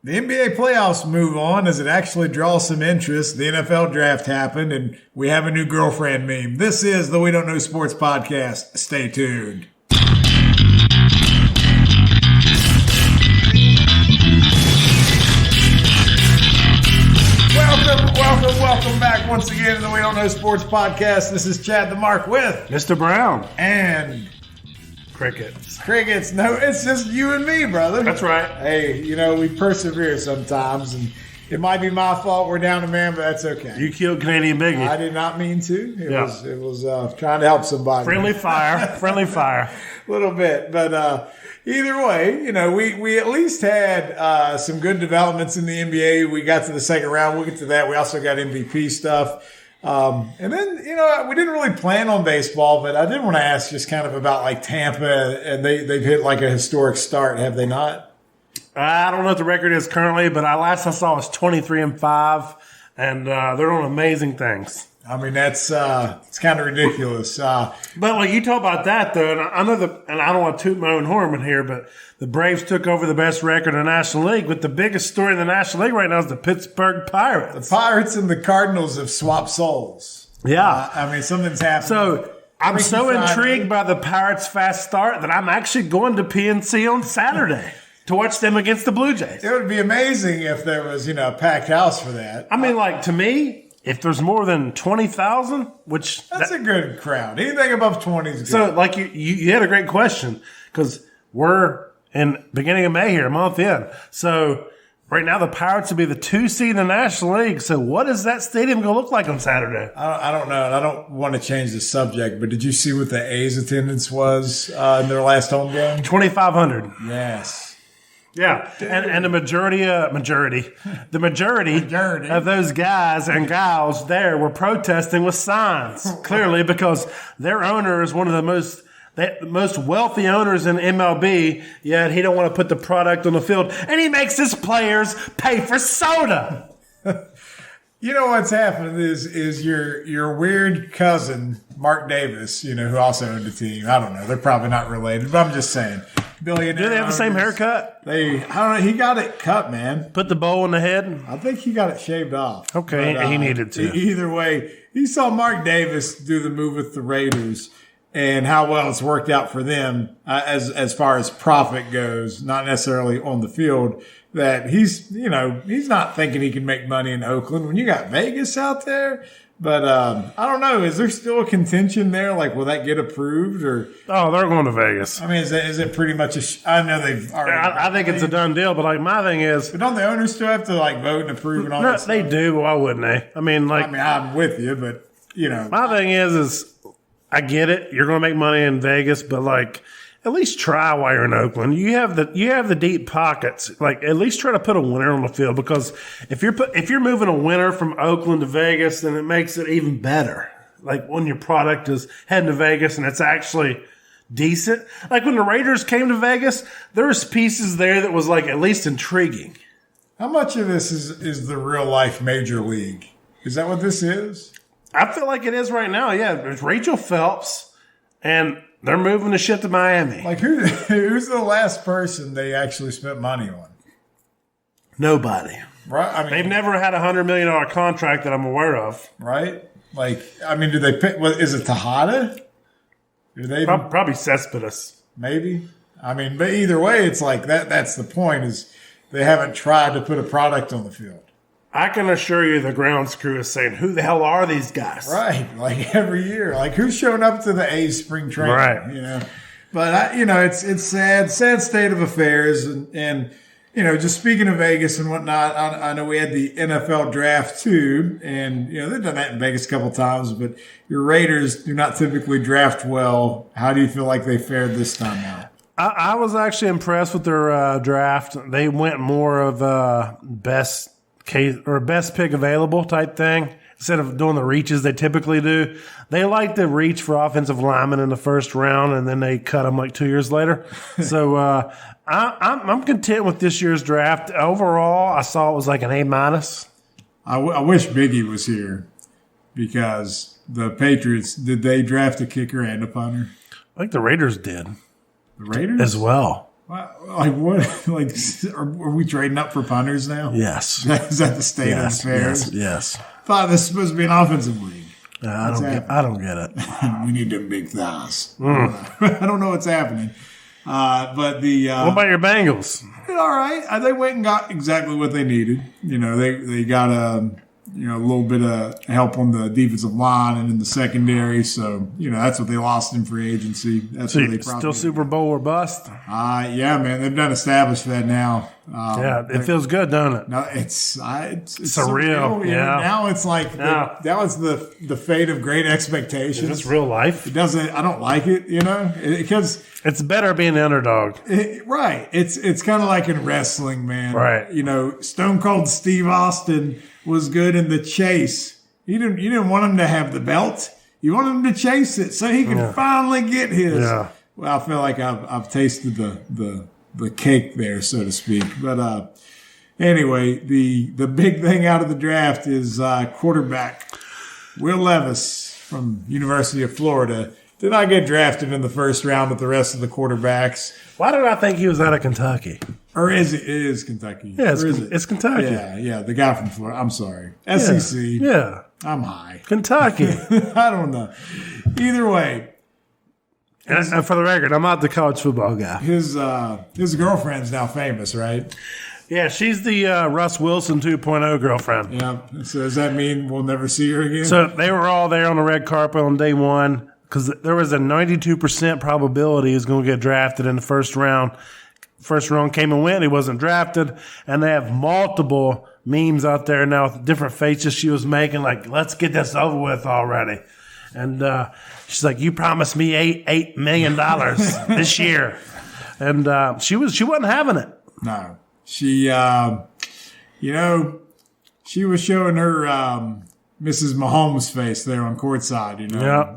The NBA playoffs move on as it actually draws some interest. The NFL draft happened, and we have a new girlfriend meme. This is the We Don't Know Sports podcast. Stay tuned. Welcome back once again to the We Don't Know Sports podcast. This is Chadthemark with Mr. Brown and Crickets. No, it's just you and me, brother. That's right. Hey, we persevere sometimes, and it might be my fault we're down a man, but that's okay. You killed Canadian Biggie. I did not mean to. It was trying to help somebody. Friendly fire. A little bit, but either way, we at least had some good developments in the NBA. We got to the second round. We'll get to that. We also got MVP stuff. And then, we didn't really plan on baseball, but I did want to ask just kind of about like Tampa, and they've hit like a historic start, have they not? I don't know what the record is currently, but last I saw was 23-5, and they're doing amazing things. I mean, that's it's kind of ridiculous. But like you talk about that though, and I know and I don't want to toot my own horn in here, but the Braves took over the best record in the National League. But the biggest story in the National League right now is the Pittsburgh Pirates. The Pirates and the Cardinals have swapped souls. Yeah, something's happened. So I'm so intrigued by the Pirates' fast start that I'm actually going to PNC on Saturday to watch them against the Blue Jays. It would be amazing if there was a packed house for that. I mean, to me. If there's more than 20,000, that's a good crowd. Anything above 20 is good. So, you had a great question because we're in beginning of May here, a month in. So, right now the Pirates will be the 2 seed in the National League. So, what is that stadium going to look like on Saturday? I don't know. And I don't want to change the subject, but did you see what the A's attendance was in their last home game? 2,500. Yes. Yeah, and the majority of those guys and gals there were protesting with signs, clearly because their owner is one of the most wealthy owners in MLB, yet he don't want to put the product on the field, and he makes his players pay for soda. What's happened is your weird cousin, Mark Davis, who also owned a team. I don't know. They're probably not related, but I'm just saying. Billionaire. Do they have the same haircut? I don't know. He got it cut, man. Put the bow on the head? I think he got it shaved off. Okay, but, he needed to. Either way, he saw Mark Davis do the move with the Raiders and how well it's worked out for them as far as profit goes, not necessarily on the field. That he's not thinking he can make money in Oakland when you got Vegas out there. But I don't know. Is there still a contention there? Like, will that get approved? Or they're going to Vegas. I mean, is it pretty much I know they've already. I think it's a done deal. But my thing is, but don't the owners still have to vote and approve and all that? They do. Why wouldn't they? I mean, I'm with you, but my thing is I get it. You're going to make money in Vegas, but at least try while you're in Oakland. You have the deep pockets. At least try to put a winner on the field, because if you're moving a winner from Oakland to Vegas, then it makes it even better. When your product is heading to Vegas and it's actually decent. When the Raiders came to Vegas, there was pieces there that was at least intriguing. How much of this is the real life major league? Is that what this is? I feel like it is right now. Yeah, there's Rachel Phelps and they're moving the shit to Miami. Who's the last person they actually spent money on? Nobody. Right? I mean, they've never had a $100 million contract that I'm aware of. Right? Do they pick? Is it Tejada? Do they probably Cespedes? Maybe. But either way, it's that. That's the point. Is they haven't tried to put a product on the field. I can assure you the grounds crew is saying, who the hell are these guys? Right. Every year. Who's showing up to the A's spring training? Right. But, it's sad state of affairs. And just speaking of Vegas and whatnot, I know we had the NFL draft too. And, they've done that in Vegas a couple times. But your Raiders do not typically draft well. How do you feel like they fared this time out? I was actually impressed with their draft. They went more of best pick available type thing instead of doing the reaches they typically do. They like to reach for offensive linemen in the first round, and then they cut them 2 years later. So I'm content with this year's draft. Overall, I saw it was an A-. I wish Biggie was here, because the Patriots, did they draft a kicker and a punter? I think the Raiders did. The Raiders? As well. Like what? Like are we trading up for punters now? Yes. Is that the state of affairs? Yes. Thought this was supposed to be an offensive league. I don't get it. We need them big thighs. I don't know what's happening. But the what about your Bengals? all right. They went and got exactly what they needed. They got a little bit of help on the defensive line and in the secondary. So, that's what they lost in free agency. That's So what they probably still Super Bowl or bust? Yeah, man. They've done established that now. It feels good, doesn't it? No, it's surreal. Yeah. Now it's like that was the fate of great expectations. Is this real life? It doesn't. I don't like it. Because it's better being the underdog. Right. It's kind of like in wrestling, man. Right. Stone Cold Steve Austin was good in the chase. You didn't want him to have the belt. You wanted him to chase it so he could finally get his. Yeah. Well, I feel like I've tasted the cake there, so to speak. But anyway, the big thing out of the draft is quarterback Will Levis from University of Florida. Did not get drafted in the first round with the rest of the quarterbacks. Why did I think he was out of Kentucky? Or is it? It is Kentucky. Yeah, it's Kentucky. Yeah, the guy from Florida. I'm sorry. SEC. Yeah. I'm high. Kentucky. I don't know. Either way. And for the record, I'm not the college football guy. His girlfriend's now famous, right? Yeah, she's the Russ Wilson 2.0 girlfriend. Yeah. So does that mean we'll never see her again? So they were all there on the red carpet on day one because there was a 92% probability he was going to get drafted in the first round. First round came and went. He wasn't drafted. And they have multiple memes out there now with different faces she was making, like, let's get this over with already. And she's like, you promised me $8 million this year. And she wasn't having it. No. She, she was showing her Mrs. Mahomes face there on courtside,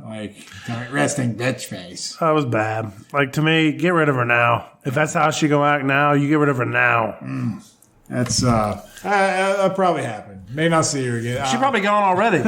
like kind of resting bitch face. That was bad. Like, to me, get rid of her now. If that's how she gonna act now, you get rid of her now. That's that probably happened. May not see her again. She's probably gone already.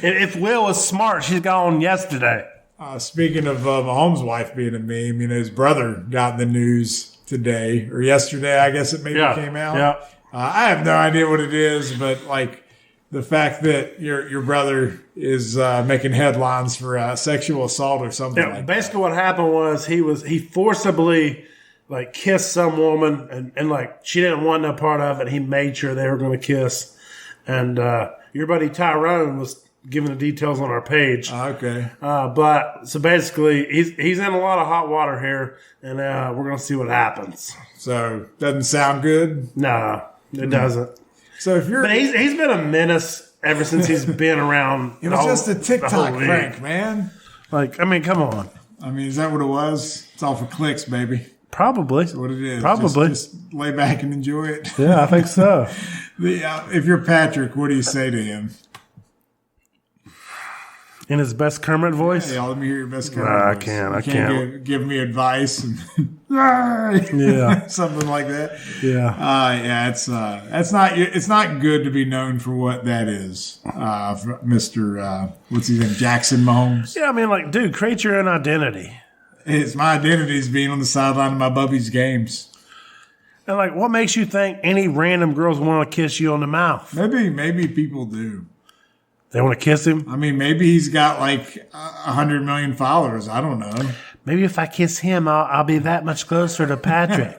If Will was smart, she's gone yesterday. Speaking of Mahomes' wife being a meme, his brother got in the news today or yesterday. I guess it maybe came out. Yeah. I have no idea what it is, but like the fact that your brother is making headlines for sexual assault or something. Yeah, like basically what happened was he forcibly like kissed some woman and like she didn't want no part of it. He made sure they were going to kiss, and your buddy Tyrone was giving the details on our page. Okay. But so basically he's in a lot of hot water here, and we're going to see what happens. So doesn't sound good. No, it doesn't. So if you're, but he's been a menace ever since he's been around. It was just a TikTok prank, man. Like, I mean, come on. I mean, is that what it was? It's all for clicks, baby. Probably. That's what it is. Probably. Just lay back and enjoy it. Yeah, I think so. If you're Patrick, what do you say to him? In his best Kermit voice? Yeah, let me hear your best Kermit voice. I can't. Give me advice and yeah, something like that. Yeah. It's not good to be known for what that is. Mr. What's his name? Jackson Mahomes. Yeah, I mean, like, dude, create your own identity. It's my identity is being on the sideline of my Bubby's games. And like, what makes you think any random girls want to kiss you on the mouth? Maybe people do. They want to kiss him? I mean, maybe he's got like 100 million followers. I don't know. Maybe if I kiss him, I'll be that much closer to Patrick.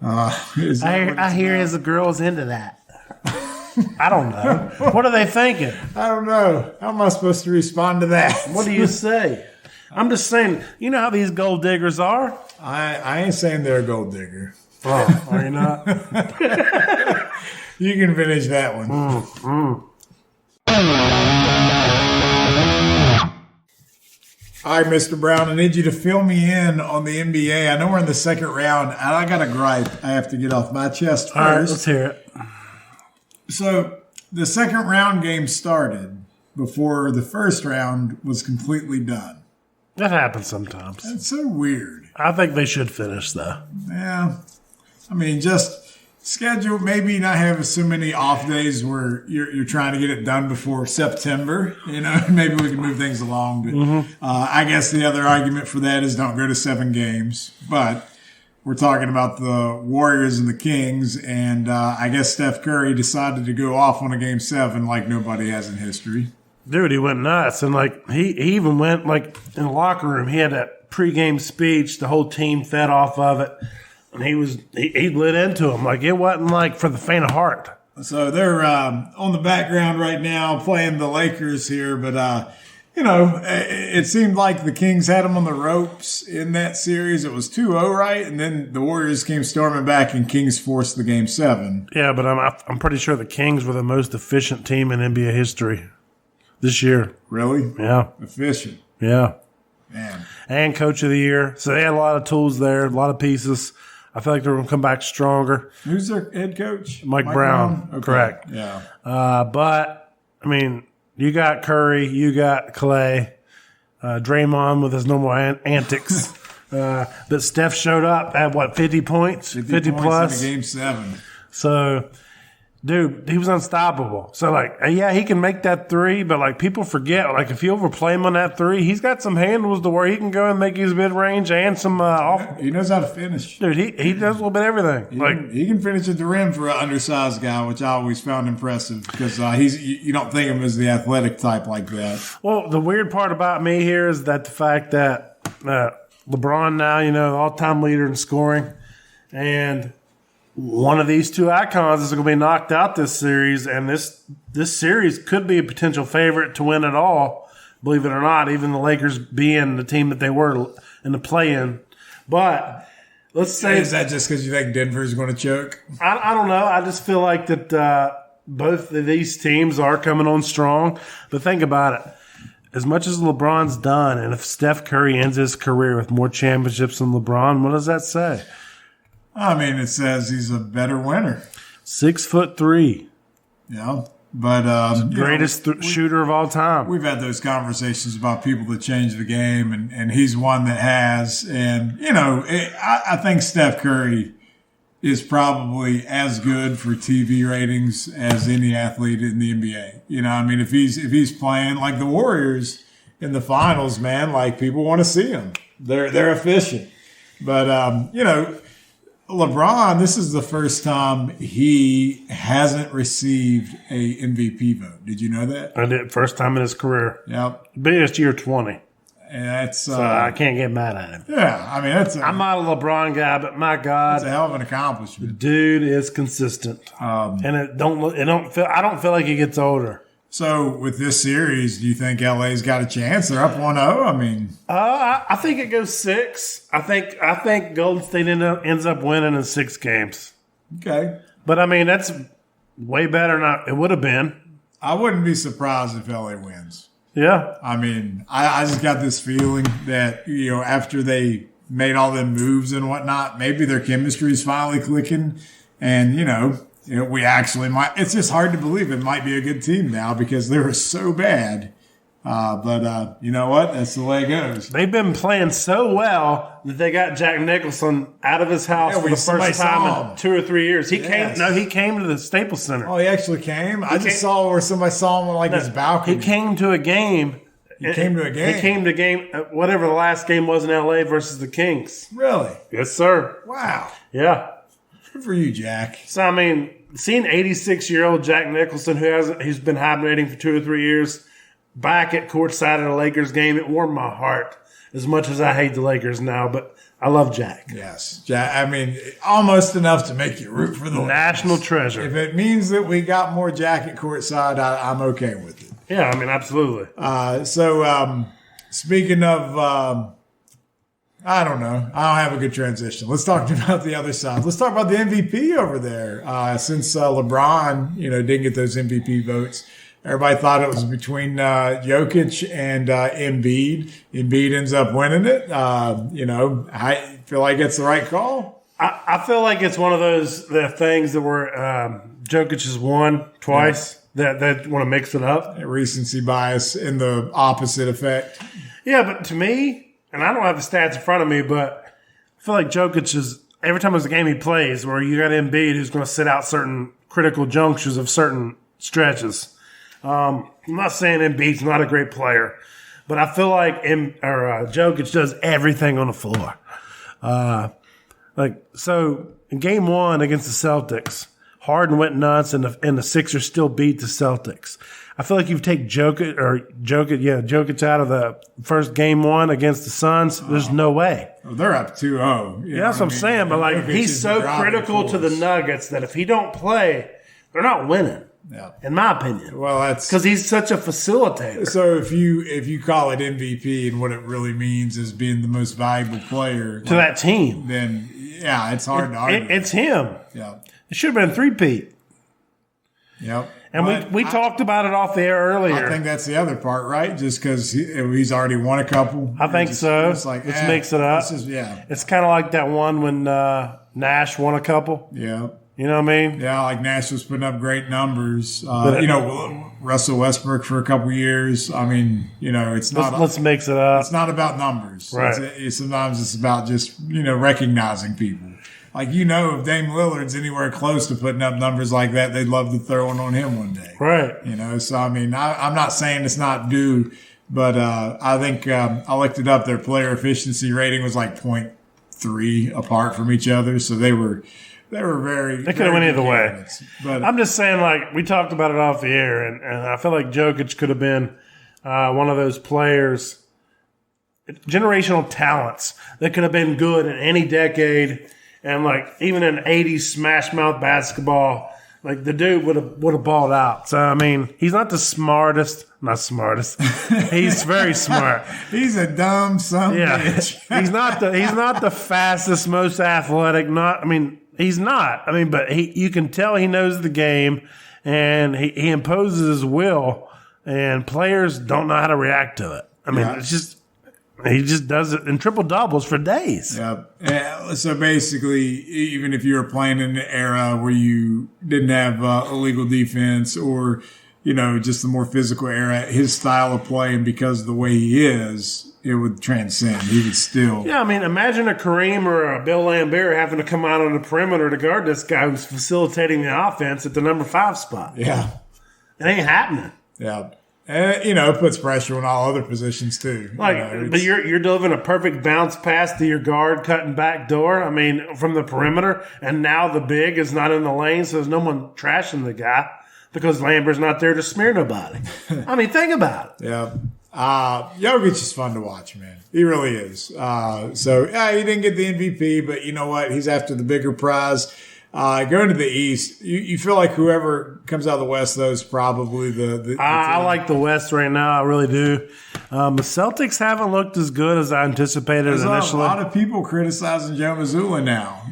I hear his girl's into that. I don't know. What are they thinking? I don't know. How am I supposed to respond to that? What do you say? I'm just saying, you know how these gold diggers are? I ain't saying they're a gold digger. Oh, are you not? You can finish that one. All right, Mr. Brown, I need you to fill me in on the NBA. I know we're in the second round, and I got a gripe I have to get off my chest first. All right, let's hear it. So the second round game started before the first round was completely done. That happens sometimes. That's so weird. I think they should finish, though. Yeah. I mean, just schedule, maybe not have so many off days where you're trying to get it done before September. Maybe we can move things along. But I guess the other argument for that is don't go to 7 games. But we're talking about the Warriors and the Kings, and I guess Steph Curry decided to go off on a Game 7 like nobody has in history. Dude, he went nuts. And, like, he even went, like, in the locker room. He had that pregame speech. The whole team fed off of it. And he lit into him. Like, it wasn't, like, for the faint of heart. So they're on the background right now playing the Lakers here. But, you know, it seemed like the Kings had them on the ropes in that series. It was 2-0, right? And then the Warriors came storming back and Kings forced the Game 7. Yeah, but I'm pretty sure the Kings were the most efficient team in NBA history this year. Really? Yeah. Efficient. Yeah. Man. And Coach of the Year. So they had a lot of tools there, a lot of pieces. I feel like they're going to come back stronger. Who's their head coach? Mike Brown. Okay. Correct. Yeah. But, I mean, you got Curry, you got Clay, Draymond with his normal antics. But Steph showed up at, 50 points? 50 plus? In Game 7. So, dude, he was unstoppable. So, like, yeah, he can make that three, but, like, people forget, like, if you overplay him on that three, he's got some handles to where he can go and make his mid-range and some off. He knows how to finish. Dude, he does a little bit of everything. He can finish at the rim for an undersized guy, which I always found impressive because you don't think of him as the athletic type like that. Well, the weird part about me here is that the fact that LeBron now, you know, all-time leader in scoring, and one of these two icons is going to be knocked out this series, and this series could be a potential favorite to win it all, believe it or not, even the Lakers being the team that they were in the play-in. But let's say... Is that just because you think Denver's going to choke? I don't know. I just feel like that both of these teams are coming on strong. But think about it. As much as LeBron's done, and if Steph Curry ends his career with more championships than LeBron, what does that say? I mean, it says he's a better winner. 6'3". Yeah, but greatest shooter of all time. We've had those conversations about people that change the game, and he's one that has. And you know, I think Steph Curry is probably as good for TV ratings as any athlete in the NBA. You know, I mean, if he's playing like the Warriors in the finals, man, like people want to see him. They're efficient, but you know. LeBron, this is the first time he hasn't received a MVP vote. Did you know that? I did. First time in his career. Yep. Biggest year 20. And that's so I can't get mad at him. Yeah, I mean I'm not a LeBron guy, but my God, it's a hell of an accomplishment. Dude is consistent, and I don't feel like he gets older. So with this series, do you think LA's got a chance? They're up 1-0. I mean, I think it goes 6. I think Golden State ends up winning in 6 games. Okay, but I mean that's way better than it would have been. I wouldn't be surprised if LA wins. Yeah, I mean, I just got this feeling that you know after they made all them moves and whatnot, maybe their chemistry is finally clicking, and you know, we actually might. It's just hard to believe it might be a good team now because they were so bad. But you know what? That's the way it goes. They've been playing so well that they got Jack Nicholson out of his house for the first time in 2 or 3 years. He came to the Staples Center. Oh, he actually came? I just saw where somebody saw him on his balcony. He came to a game. He came to a game? Whatever the last game was in L.A. versus the Kings. Really? Yes, sir. Wow. Yeah. Good for you, Jack. So, I mean, seeing 86-year-old Jack Nicholson, who's been hibernating for 2 or 3 years, back at courtside at a Lakers game, it warmed my heart as much as I hate the Lakers now, but I love Jack. Yes. Jack, I mean, almost enough to make you root for the national Lakers. Treasure. If it means that we got more Jack at courtside, I'm okay with it. Yeah, I mean, absolutely. So, speaking of, I don't know. I don't have a good transition. Let's talk about the other side. Let's talk about the MVP over there. Since LeBron, didn't get those MVP votes, everybody thought it was between Jokic and Embiid. Embiid ends up winning it. I feel like it's the right call. I feel like it's one of those things that were Jokic has won twice. Yeah. That want to mix it up. Recency bias in the opposite effect. Yeah, but to me, and I don't have the stats in front of me, but I feel like Jokic is, every time there's a game he plays where you got Embiid who's going to sit out certain critical junctures of certain stretches. I'm not saying Embiid's not a great player, but I feel like Jokic does everything on the floor. Like, so in game one against the Celtics, Harden went nuts, and the Sixers still beat the Celtics. I feel like you take Jokic out of the first game one against the Suns. There's no way. Well, they're up 2-0. Yeah, that's what I'm saying. But like, he's so critical to the Nuggets that if he don't play, they're not winning. Yeah. In my opinion. Well, that's because he's such a facilitator. So if you call it MVP and what it really means is being the most valuable player to that team, then yeah, it's hard to argue. It's him. Yeah. It should have been three-peat. Yep. And we talked about it off the air earlier. I think that's the other part, right? Just because he's already won a couple. I think so. It's like, let's mix it up. It's kind of like that one when Nash won a couple. Yeah. You know what I mean? Yeah, like Nash was putting up great numbers. Russell Westbrook for a couple years. I mean, it's not. Let's mix it up. It's not about numbers. Right. Sometimes it's about just recognizing people. Like, if Dame Lillard's anywhere close to putting up numbers like that, they'd love to throw one on him one day. Right. So I mean, I'm not saying it's not due, but I think I looked it up. Their player efficiency rating was like 0.3 apart from each other, so they were very. They could have went either way. But I'm just saying, like, we talked about it off the air, and I feel like Jokic could have been one of those players, generational talents that could have been good in any decade, and like even in '80s smash mouth basketball, like the dude would have balled out. So I mean, he's not the smartest. Not smartest. He's very smart. He's a dumb son of a bitch. He's not the fastest, most athletic. He's not. But you can tell he knows the game, and he imposes his will, and players don't know how to react to it. It's just he just does it in triple doubles for days. Yeah. So basically, even if you were playing in an era where you didn't have illegal defense or just the more physical era, his style of play, and because of the way he is, it would transcend. He would still. Yeah, imagine a Kareem or a Bill Lambert having to come out on the perimeter to guard this guy who's facilitating the offense at the number 5 spot. Yeah. It ain't happening. Yeah. It puts pressure on all other positions too. But you're delivering a perfect bounce pass to your guard, cutting back door. From the perimeter, and now the big is not in the lane, so there's no one trashing the guy because Lambert's not there to smear nobody. Think about it. Yeah. Jokic is fun to watch, man. He really is. He didn't get the MVP, but you know what? He's after the bigger prize. Going to the East, you feel like whoever comes out of the West, though, is probably the I like the West right now. I really do. The Celtics haven't looked as good as I anticipated initially. There's a lot of people criticizing Joe Mazzulla now.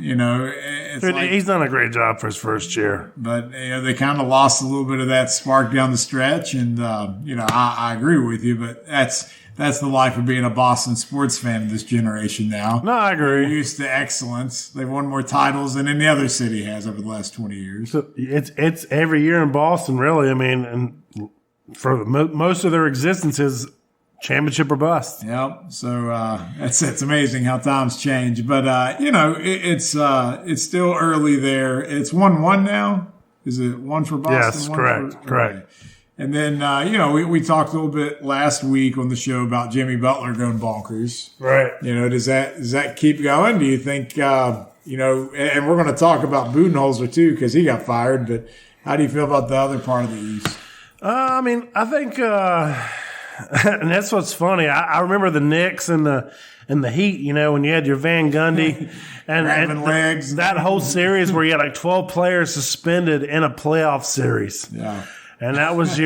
He's done a great job for his first year. But they kind of lost a little bit of that spark down the stretch, and I agree with you, but that's the life of being a Boston sports fan of this generation now. No, I agree. They're used to excellence. They've won more titles than any other city has over the last 20 years. So it's every year in Boston, really. And for most of their existence is championship or bust. Yep. So it's amazing how times change. But it's still early there. It's 1-1 now. Is it 1 for Boston? Yes, correct. Correct. And then, we talked a little bit last week on the show about Jimmy Butler going bonkers. Right. Does that keep going? Do you think, and we're going to talk about Budenholzer too, because he got fired, but how do you feel about the other part of the East? I think, and that's what's funny. I remember the Knicks and the Heat, when you had your Van Gundy and legs. That whole series where you had like 12 players suspended in a playoff series. Yeah. And that was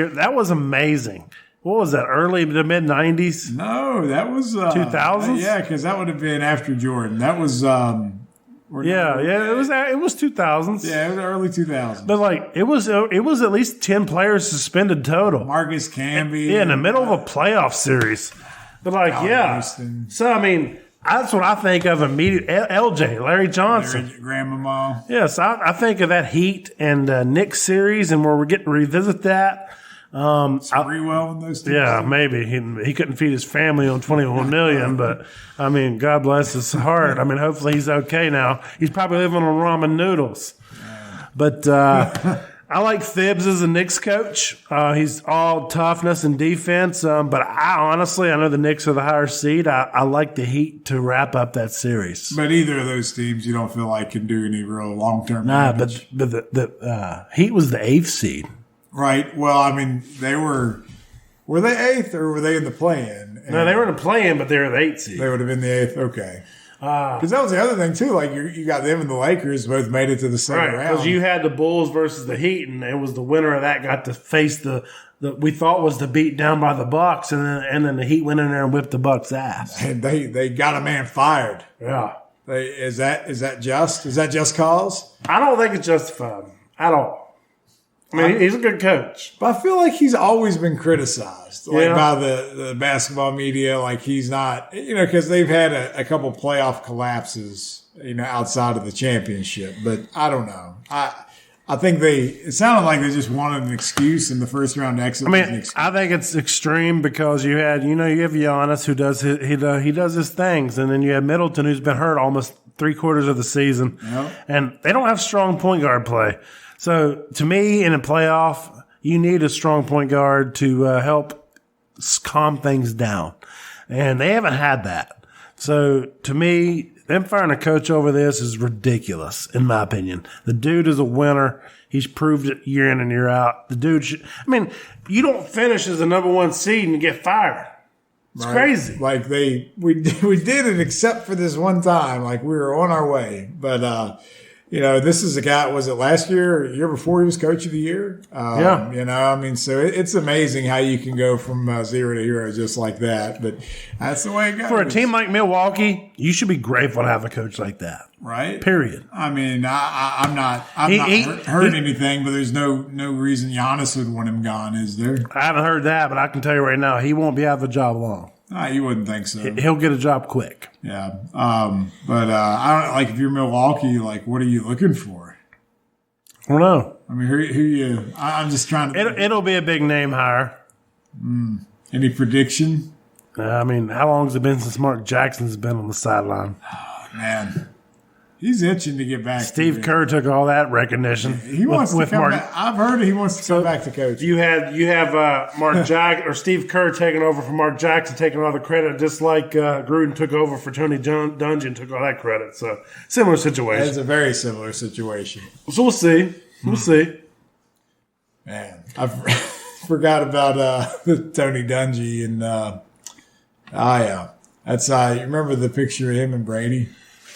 amazing. What was that? Early to mid 90s? No, that was 2000s. Yeah, because that would have been after Jordan. That was it was 2000s. Yeah, it was early 2000s. But it was at least 10 players suspended total. Marcus Camby. Yeah, in the middle of a playoff series. But Houston. So that's what I think of immediately. LJ, Larry Johnson. Grandmama. Yes, I think of that Heat and Knicks series, and where we're getting to revisit that. Sprewell in those two. Yeah, maybe. He couldn't feed his family on $21 million, but, God bless his heart. hopefully he's okay now. He's probably living on ramen noodles. But, I like Thibs as a Knicks coach. He's all toughness and defense. But I know the Knicks are the higher seed. I like the Heat to wrap up that series. But either of those teams you don't feel like can do any real long-term damage. damage. But the Heat was the 8th seed. Right. Well, I mean, they were they 8th or were they in the play-in? No, they were in the play-in, but they were the 8th seed. They would have been the 8th? Okay. Because that was the other thing, too. Like, you got them and the Lakers both made it to the second round. Because you had the Bulls versus the Heat, and it was the winner of that got to face the we thought was the beat down by the Bucks, and then the Heat went in there and whipped the Bucks' ass. And they got a man fired. Yeah. Is that just? Is that just cause? I don't think it's justified at all. I mean, he's a good coach. But I feel like he's always been criticized by Yeah. the basketball media. Like he's not, because they've had a couple playoff collapses, outside of the championship. But I don't know. I think it sounded like they just wanted an excuse in the first round exit. I mean, I think it's extreme because you have Giannis who does he does his things, and then you have Middleton who's been hurt almost 3/4 of the season, and they don't have strong point guard play. So to me, in a playoff, you need a strong point guard to help calm things down, and they haven't had that. So to me, them firing a coach over this is ridiculous, in my opinion. The dude is a winner. He's proved it year in and year out. The dude you don't finish as the number 1 seed and get fired. It's crazy. Like we did it except for this one time. Like we were on our way. But, this is a guy, was it last year or year before he was coach of the year? Yeah. So it's amazing how you can go from 0 to hero just like that. But that's the way it goes. For a team like Milwaukee, you should be grateful to have a coach like that. Right. Period. I mean, I'm not heard anything, but there's no reason Giannis would want him gone, is there? I haven't heard that, but I can tell you right now, he won't be out of the job long. You wouldn't think so. He'll get a job quick. Yeah. But I don't if you're Milwaukee, what are you looking for? I don't know. I mean, who you? I'm just trying to. It'll be a big name hire. Any prediction? How long has it been since Mark Jackson's been on the sideline? Oh, man. He's itching to get back. Steve Kerr took all that recognition. He wants to come back. I've heard he wants to come back to coach. You have Mark Jackson or Steve Kerr taking over for Mark Jackson, taking all the credit, just like Gruden took over for Tony Dungy and took all that credit. So similar situation. It's a very similar situation. So we'll see. We'll see. Man, I forgot about Tony Dungy and that's you remember the picture of him and Brady?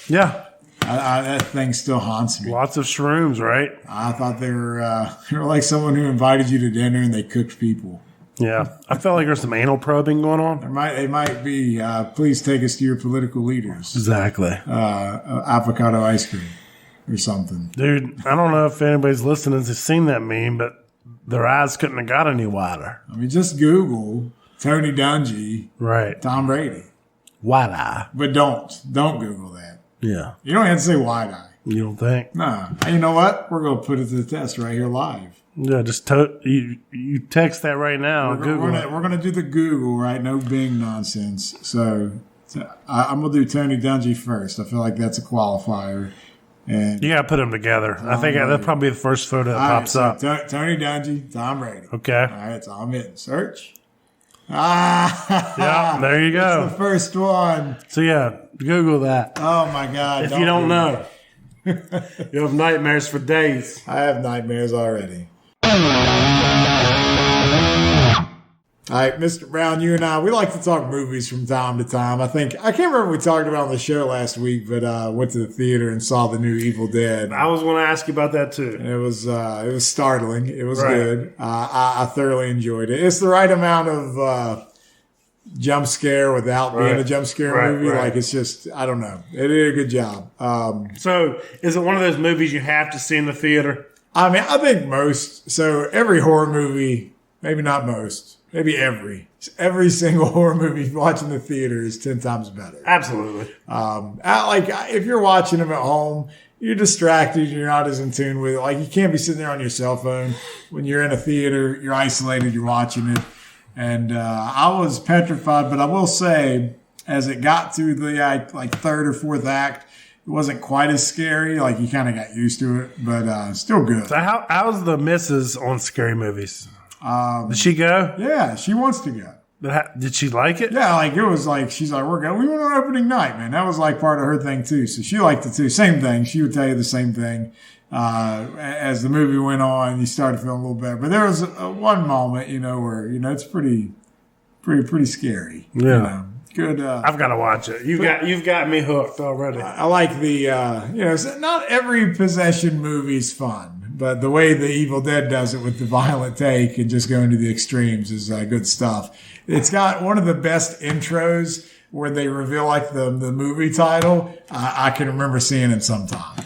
Yeah. That thing still haunts me. Lots of shrooms, right? I thought they were like someone who invited you to dinner and they cooked people. Yeah. I felt like there's some anal probing going on. They might be. Please take us to your political leaders. Exactly. Avocado ice cream or something. Dude, I don't know if anybody's listening has seen that meme, but their eyes couldn't have got any wider. I mean, just Google Tony Dungy, right? Tom Brady. Wide eye. But don't Google that. Yeah. You don't have to say wide eye. You don't think? No. You know what? We're going to put it to the test right here live. Yeah, just you text that right now. We're going to do the Google, right? No Bing nonsense. So I'm going to do Tony Dungy first. I feel like that's a qualifier. And you got to put them together. I think that'll probably be the first photo that pops up. Tony Dungy, Tom Brady. Okay. All right, so I'm hitting search. Yeah, there you go. That's the first one. So yeah, Google that. Oh my God! If you don't know, you have nightmares for days. I have nightmares already. All right, Mr. Brown, you and I, we like to talk movies from time to time. I can't remember what we talked about on the show last week, but went to the theater and saw the new Evil Dead. I was going to ask you about that too. And it was startling. It was good. I thoroughly enjoyed it. It's the right amount of jump scare without being a jump scare movie. Right. Like it's just, I don't know. It did a good job. So is it one of those movies you have to see in the theater? I mean, I think most. So every horror movie, maybe not most. Maybe every single horror movie watching the theater is 10 times better. Absolutely. If you're watching them at home, you're distracted. You're not as in tune with it. Like you can't be sitting there on your cell phone when you're in a theater. You're isolated. You're watching it. And I was petrified, but I will say, as it got through the third or fourth act, It wasn't quite as scary. Like, you kind of got used to it, but still good. So how's the missus on scary movies? Did she go? Yeah, she wants to go. But did she like it? Yeah, like it was like, she's like, we're going. We went on opening night, man. That was like part of her thing too. So she liked it too. Same thing. She would tell you the same thing. As the movie went on, you started feeling a little better. But there was one moment, where, it's pretty scary. Yeah. Good. I've got to watch it. You've got me hooked already. I like the, not every possession movie's fun, but the way the Evil Dead does it with the violent take and just going to the extremes is good stuff. It's got one of the best intros where they reveal like the movie title. I can remember seeing it sometime.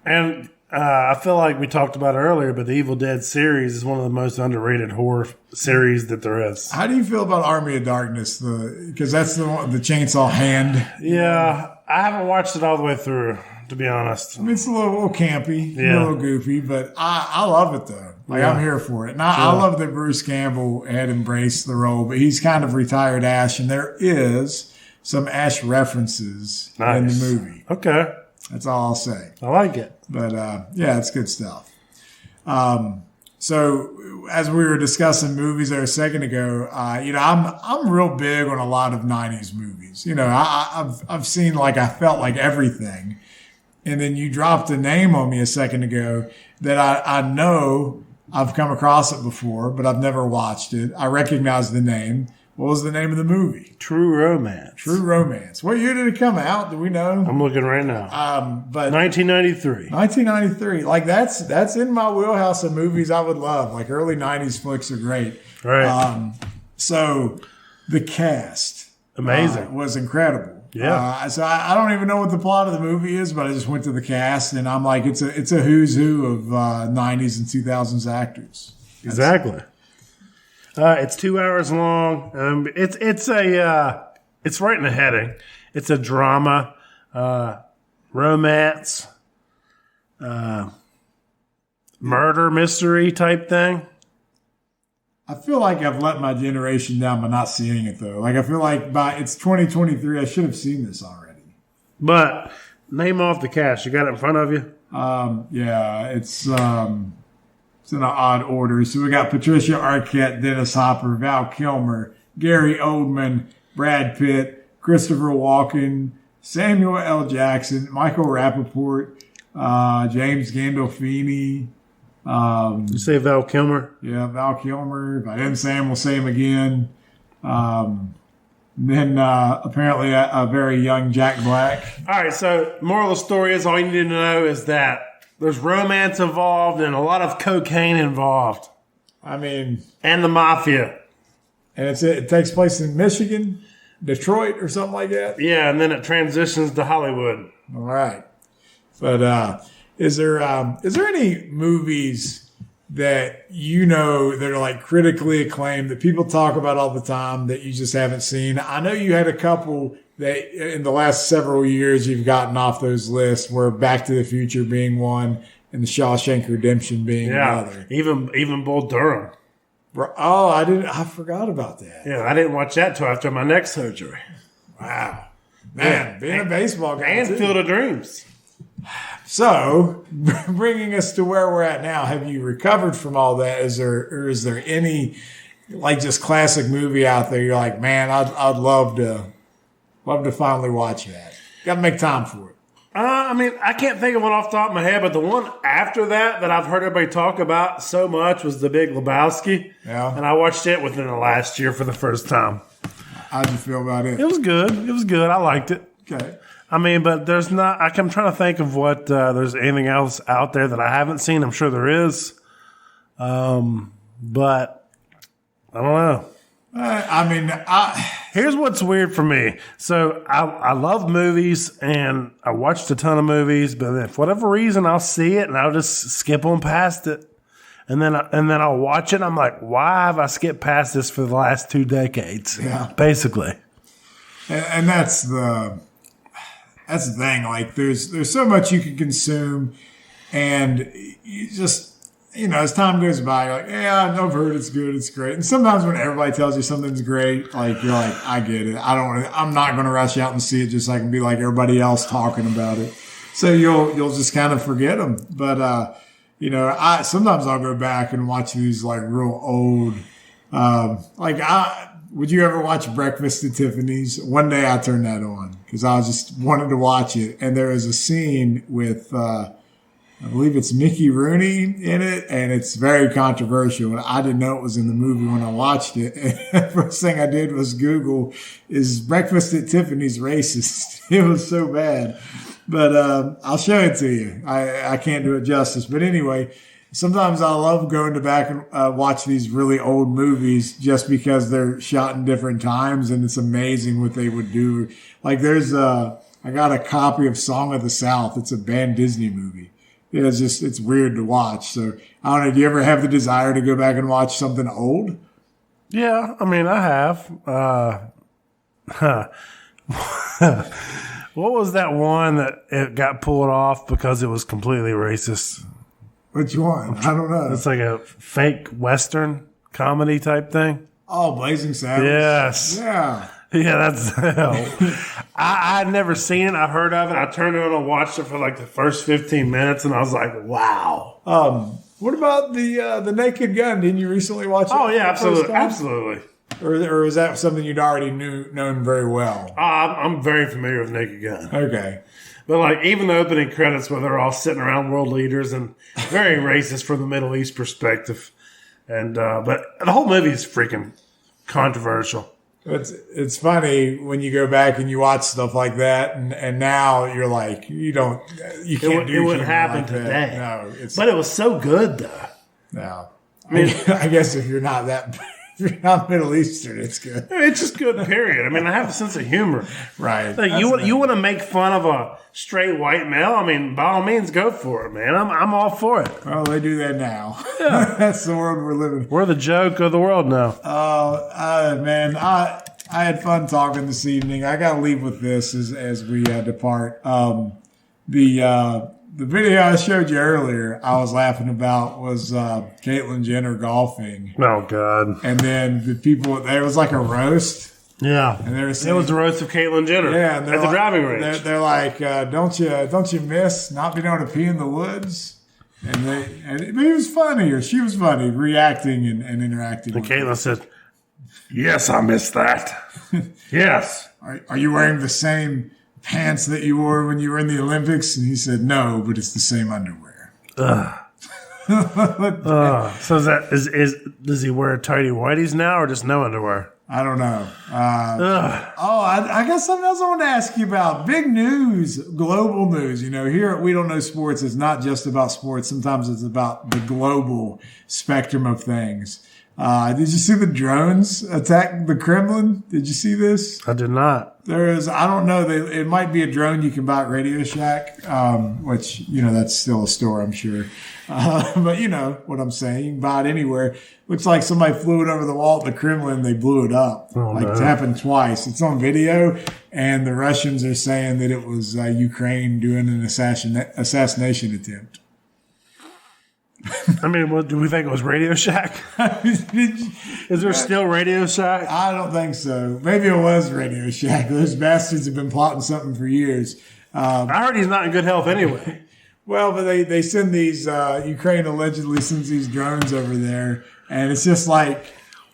And I feel like we talked about it earlier, but the Evil Dead series is one of the most underrated horror series that there is. How do you feel about Army of Darkness? Because that's the chainsaw hand. Yeah, I haven't watched it all the way through, to be honest. I mean, it's a little campy, a little goofy, but I love it though. Like, I'm here for it. And I love that Bruce Campbell had embraced the role, but he's kind of retired Ash, and there is some Ash references in the movie. Okay. That's all I'll say. I like it. But, it's good stuff. So as we were discussing movies there a second ago, I'm real big on a lot of 90s movies. I've seen, I felt like everything. And then you dropped a name on me a second ago that I know I've come across it before, but I've never watched it. I recognize the name. What was the name of the movie? True Romance. True Romance. What year did it come out? Do we know? I'm looking right now. But 1993. 1993. Like, that's in my wheelhouse of movies I would love. Like, early 90s flicks are great. Right. So the cast amazing was incredible. Yeah. So I don't even know what the plot of the movie is, but I just went to the cast and I'm like, it's a who's who of 90s and 2000s actors. Exactly. It's 2 hours long. It's right in the heading. It's a drama, romance, murder mystery type thing. I feel like I've let my generation down by not seeing it though. Like, I feel like it's 2023. I should have seen this already. But name off the cast. You got it in front of you? It's in an odd order. So we got Patricia Arquette, Dennis Hopper, Val Kilmer, Gary Oldman, Brad Pitt, Christopher Walken, Samuel L. Jackson, Michael Rappaport, James Gandolfini. You say Val Kilmer? Yeah, Val Kilmer. If I didn't say him, we'll say him again. Then apparently a very young Jack Black. All right, so moral of the story is all you need to know is that there's romance involved and a lot of cocaine involved. I mean... And the mafia. And it takes place in Michigan, Detroit, or something like that? Yeah, and then it transitions to Hollywood. All right. But is there any movies that that are like critically acclaimed that people talk about all the time that you just haven't seen? I know you had a couple that in the last several years you've gotten off those lists, where Back to the Future being one and The Shawshank Redemption being another. Even Bull Durham. Oh, I forgot about that. Yeah, I didn't watch that till after my neck surgery. Wow. Man, being a baseball guy and Field of Dreams. So, bringing us to where we're at now, have you recovered from all that? Is there any just classic movie out there you're like, man, I'd love to finally watch that? Got to make time for it. I can't think of one off the top of my head, but the one after that I've heard everybody talk about so much was The Big Lebowski. Yeah. And I watched it within the last year for the first time. How'd you feel about it? It was good. I liked it. Okay. But there's not. I'm trying to think of what there's anything else out there that I haven't seen. I'm sure there is, but I don't know. Here's what's weird for me. So I love movies and I watched a ton of movies, but if for whatever reason I'll see it and I'll just skip on past it, and then I'll watch it. And I'm like, why have I skipped past this for the last 2 decades? Yeah, basically. And that's the thing. Like, there's so much you can consume, and you just, as time goes by, you're like, yeah, I've heard it's good, it's great. And sometimes when everybody tells you something's great, like, you're like, I get it. I'm not going to rush out and see it just so I can be like everybody else talking about it. So you'll just kind of forget them. But sometimes I'll go back and watch these like real old. Would you ever watch Breakfast at Tiffany's? One day I turned that on because I just wanted to watch it, and there is a scene with I believe it's Mickey Rooney in it, and it's very controversial. And I didn't know it was in the movie when I watched it. And the first thing I did was Google, is Breakfast at Tiffany's racist? It was so bad. But I'll show it to you. I can't do it justice. But anyway, sometimes I love going back and watch these really old movies just because they're shot in different times, and it's amazing what they would do. Like I got a copy of Song of the South. It's a banned Disney movie. It's weird to watch. So I don't know. Do you ever have the desire to go back and watch something old? Yeah, I mean, I have. What was that one that it got pulled off because it was completely racist? Which one? I don't know. It's like a fake Western comedy type thing. Oh, Blazing Saddles. Yes. Yeah. Yeah, that's. I'd never seen it. I heard of it. I turned it on and watched it for like the first 15 minutes, and I was like, "Wow." What about the Naked Gun? Didn't you recently watch it? Oh yeah, absolutely. Or is that something you'd already known very well? I'm very familiar with Naked Gun. Okay. But like even the opening credits where they're all sitting around world leaders and very racist from the Middle East perspective, and but the whole movie is freaking controversial. It's funny when you go back and you watch stuff like that, and now you're like you can't do it wouldn't happen like today. That. No, but it was so good though. No, I mean I guess if you're not Middle Eastern, it's good. It's just good, period. I mean, I have a sense of humor. Right. Like you want to make fun of a straight white male? I mean, by all means, go for it, man. I'm all for it. Well, they do that now. Yeah. That's the world we're living. We're the joke of the world now. Man, I had fun talking this evening. I got to leave with this as we depart. The video I showed you earlier, I was laughing about was Caitlyn Jenner golfing. Oh God! And then the people, there was like a roast. Yeah, and they were saying, it was the roast of Caitlyn Jenner. Yeah, and at the driving range. They're like, don't you miss not being able to pee in the woods? But it was funny, or she was funny, reacting and interacting. And Caitlyn said, "Yes, I miss that. Yes." Are you wearing the same pants that you wore when you were in the Olympics? And he said, "No, but it's the same underwear." So does he wear tighty whities now or just no underwear? I don't know. I got something else I want to ask you about. Big news, global news. Here at We Don't Know Sports, it's not just about sports. Sometimes it's about the global spectrum of things. Did you see the drones attack the Kremlin? Did you see this? I did not. I don't know. It might be a drone you can buy at Radio Shack, which, that's still a store, I'm sure. But you know what I'm saying. You can buy it anywhere. Looks like somebody flew it over the wall at the Kremlin. They blew it up. It's happened twice. It's on video, and the Russians are saying that it was Ukraine doing an assassination attempt. I mean, do we think it was Radio Shack? Is there still Radio Shack? I don't think so. Maybe it was Radio Shack. Those bastards have been plotting something for years. I heard he's not in good health anyway. Well, but they send these, Ukraine allegedly sends these drones over there, and it's just like,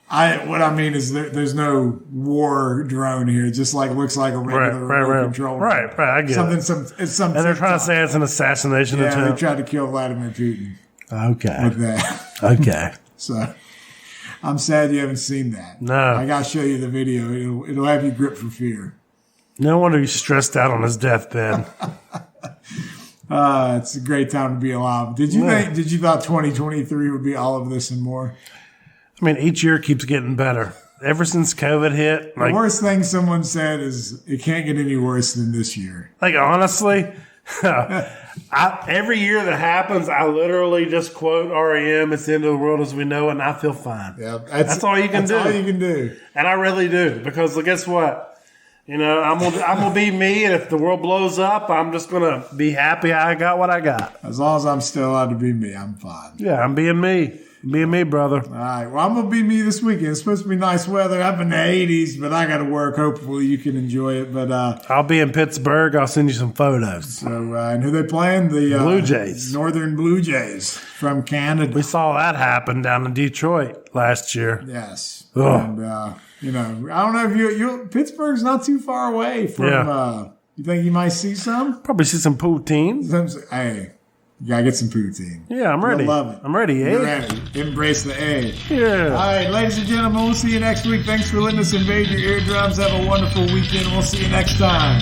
what I mean is there's no war drone here. It just looks like a regular remote control. Right, I get it. And they're trying to say it's an assassination attempt. Yeah, they tried to kill Vladimir Putin. Okay. With that. Okay. So, I'm sad you haven't seen that. No. I got to show you the video. It'll have you gripped for fear. No wonder he's stressed out on his deathbed. It's a great time to be alive. Did you thought 2023 would be all of this and more? I mean, each year keeps getting better. Ever since COVID hit. The worst thing someone said is it can't get any worse than this year. Like, honestly, every year that happens, I literally just quote REM, "It's the end of the world as we know it," and I feel fine. Yeah, that's all you can do. That's all you can do. And I really do, because guess what? I'm gonna be me, and if the world blows up, I'm just gonna be happy I got what I got. As long as I'm still allowed to be me, I'm fine. Yeah, I'm being me. Me and me, brother. All right. Well, I'm going to be me this weekend. It's supposed to be nice weather up in the 80s, but I got to work. Hopefully you can enjoy it. But I'll be in Pittsburgh. I'll send you some photos. So, and who they playing? The Blue Jays. Northern Blue Jays from Canada. We saw that happen down in Detroit last year. Yes. Ugh. And, I don't know if you Pittsburgh's not too far away from, you think you might see some? Probably see some poutine. Hey. You gotta get some poutine. Yeah, I'm ready. You'll love it. I'm ready, You're ready. Embrace the A. Yeah. All right, ladies and gentlemen, we'll see you next week. Thanks for letting us invade your eardrums. Have a wonderful weekend. We'll see you next time.